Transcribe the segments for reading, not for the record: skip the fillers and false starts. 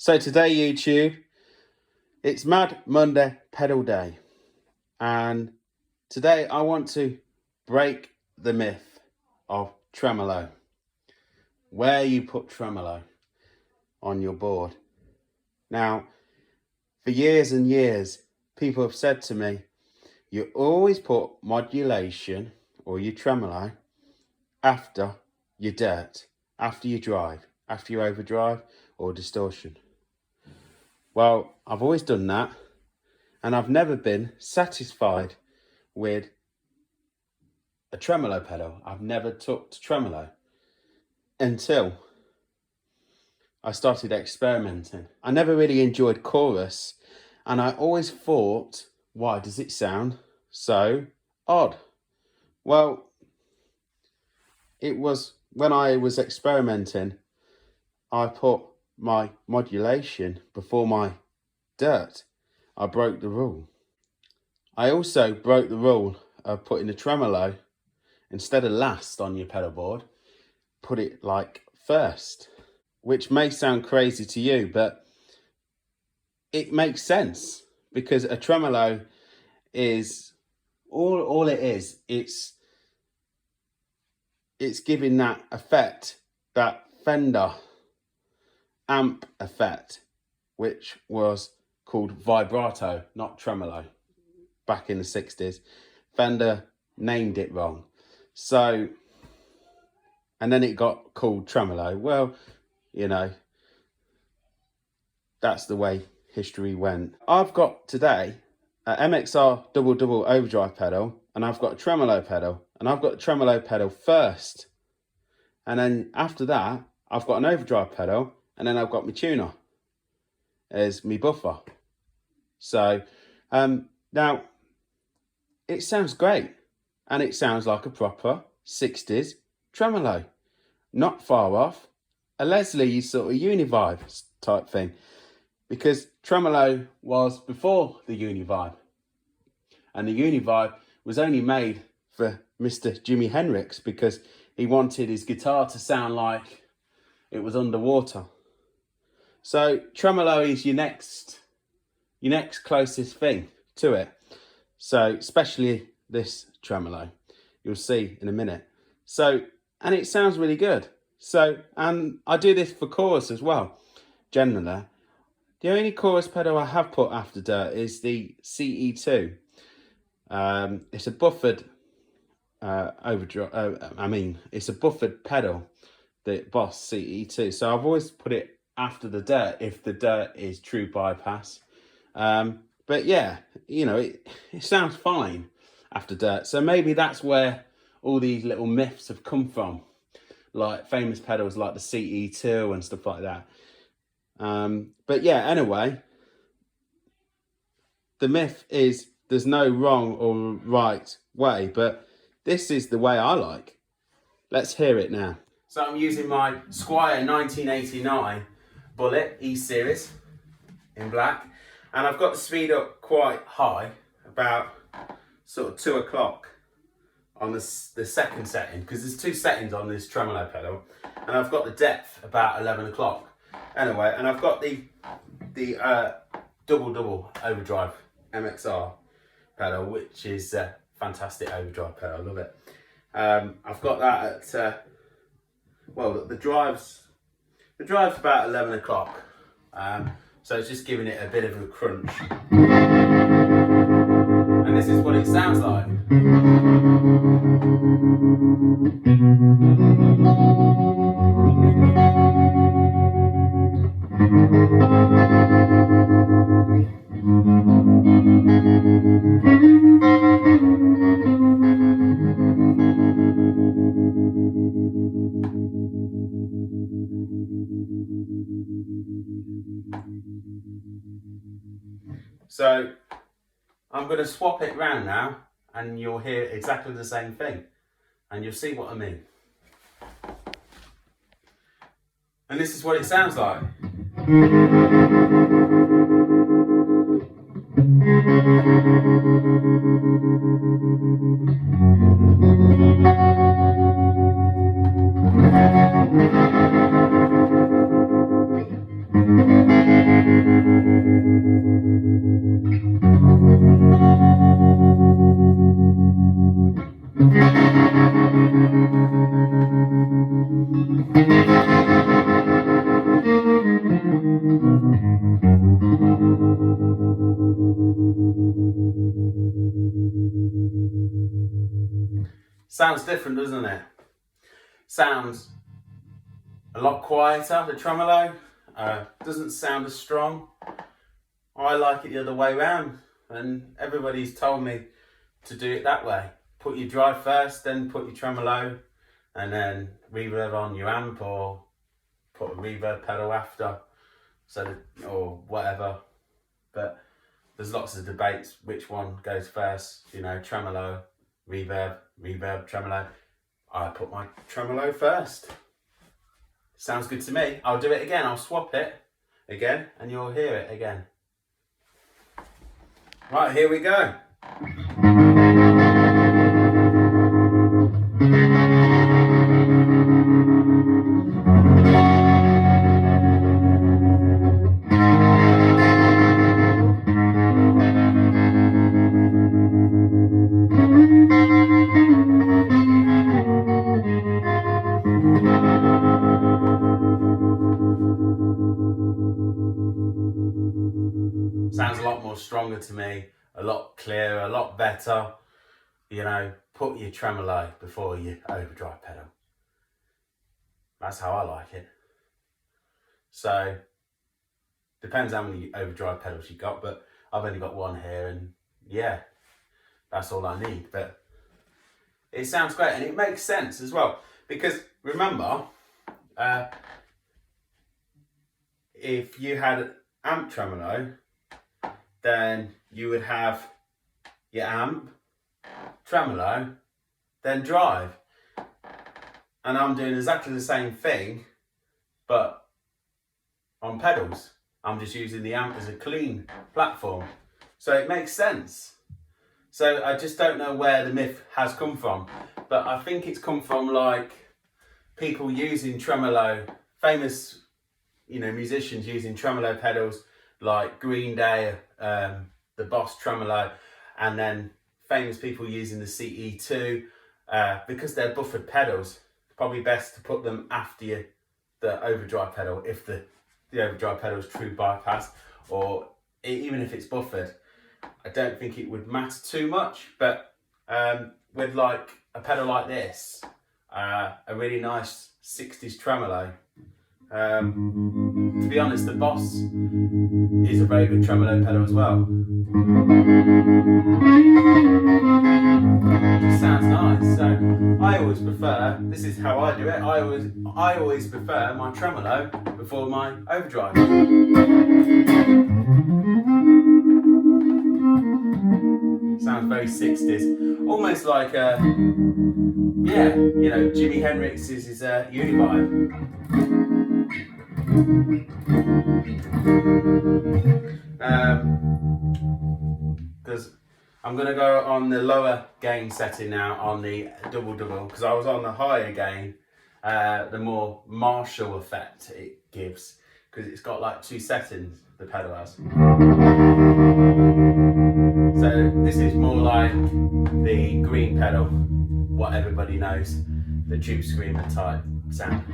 So today, YouTube, it's Mad Monday Pedal Day. And today I want to break the myth of tremolo. Where you put tremolo on your board. Now, for years and years, people have said to me, you always put modulation or your tremolo after your dirt, after you drive, after you overdrive or distortion. Well, I've always done that, and I've never been satisfied with a tremolo pedal. I've never took to tremolo until I started experimenting. I never really enjoyed chorus, and I always thought, why does it sound so odd? Well, it was when I was experimenting, I put my modulation before my dirt. I broke the rule. I also broke the rule of putting the tremolo instead of last on your pedal board, put it like first, which may sound crazy to you, but it makes sense because a tremolo is all it is. It's giving that effect, that Fender amp effect, which was called vibrato, not tremolo, back in the 60s. Fender named it wrong. So, and then it got called tremolo. Well, you know, that's the way history went. I've got today a MXR double overdrive pedal, and I've got a tremolo pedal, and I've got a tremolo pedal first. And then after that, I've got an overdrive pedal, and then I've got my tuner as my buffer. So now it sounds great, and it sounds like a proper 60s tremolo, not far off a Leslie sort of Univibe type thing, because tremolo was before the Univibe, and the Univibe was only made for Mr. Jimi Hendrix because he wanted his guitar to sound like it was underwater. So tremolo is your next closest thing to it. So especially this tremolo, you'll see in a minute. So, and it sounds really good. So, and I do this for chorus as well, generally. The only chorus pedal I have put after dirt is the CE2. It's a buffered overdrive. It's a buffered pedal, the Boss CE2. So I've always put it after the dirt if the dirt is true bypass. But yeah, you know, it sounds fine after dirt. So maybe that's where all these little myths have come from, like famous pedals like the CE2 and stuff like that. But yeah, anyway, the myth is there's no wrong or right way, but this is the way I like. Let's hear it now. So I'm using my Squier 1989 Bullet E-Series in black, and I've got the speed up quite high, about sort of 2 o'clock on the second setting, because there's 2 settings on this tremolo pedal, and I've got the depth about 11 o'clock. Anyway, and I've got the double overdrive MXR pedal, which is a fantastic overdrive pedal. I love it. I've got that at well, the drive's about 11 o'clock. So it's just giving it a bit of a crunch. And this is what it sounds like. So I'm going to swap it round now, and you'll hear exactly the same thing, and you'll see what I mean. And this is what it sounds like. Sounds different, doesn't it? Sounds a lot quieter, the tremolo. Doesn't sound as strong. I like it the other way round, and everybody's told me to do it that way. Put your drive first, then put your tremolo, and then reverb on your amp, or put a reverb pedal after, or whatever. But there's lots of debates which one goes first, you know, tremolo, reverb, tremolo. I put my tremolo first. Sounds good to me. I'll do it again. I'll swap it again and you'll hear it again. Right, here we go. Sounds a lot more stronger to me, a lot clearer, a lot better. You know, put your tremolo before your overdrive pedal. That's how I like it. So, depends how many overdrive pedals you got, but I've only got one here, and yeah, that's all I need. But it sounds great, and it makes sense as well, because remember, if you had an amp tremolo, then you would have your amp, tremolo, then drive. And I'm doing exactly the same thing, but on pedals. I'm just using the amp as a clean platform. So it makes sense. So I just don't know where the myth has come from, but I think it's come from like people using tremolo, famous, you know, musicians using tremolo pedals like Green Day, the Boss tremolo, and then famous people using the CE2 because they're buffered pedals. It's probably best to put them after the overdrive pedal if the overdrive pedal is true bypass, or even if it's buffered. I don't think it would matter too much, but with like a pedal like this, a really nice 60s tremolo. To be honest, the Boss is a very good tremolo pedal as well. It sounds nice. So I always prefer, this is how I do it, I always prefer my tremolo before my overdrive. Sounds very 60s, almost like yeah, you know, Jimi Hendrix's is Univibe. Because I'm going to go on the lower gain setting now on the double, because I was on the higher gain, the more Marshall effect it gives, because it's got like two settings, the pedal has. So this is more like the green pedal, what everybody knows, the tube screamer type sound.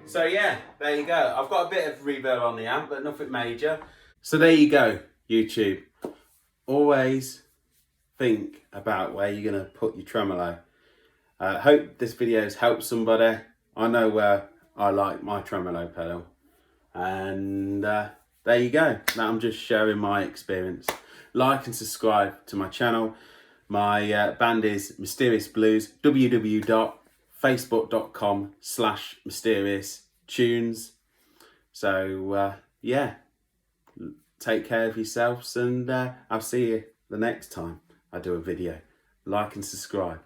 So yeah, there you go. I've got a bit of reverb on the amp, but nothing major. So there you go, YouTube. Always think about where you're going to put your tremolo. Hope this video has helped somebody. I know where I like my tremolo pedal. And there you go. Now I'm just sharing my experience. Like and subscribe to my channel. My band is Mysterious Blues. www.facebook.com/mysterioustunes. So yeah, take care of yourselves, and I'll see you the next time I do a video. Like and subscribe.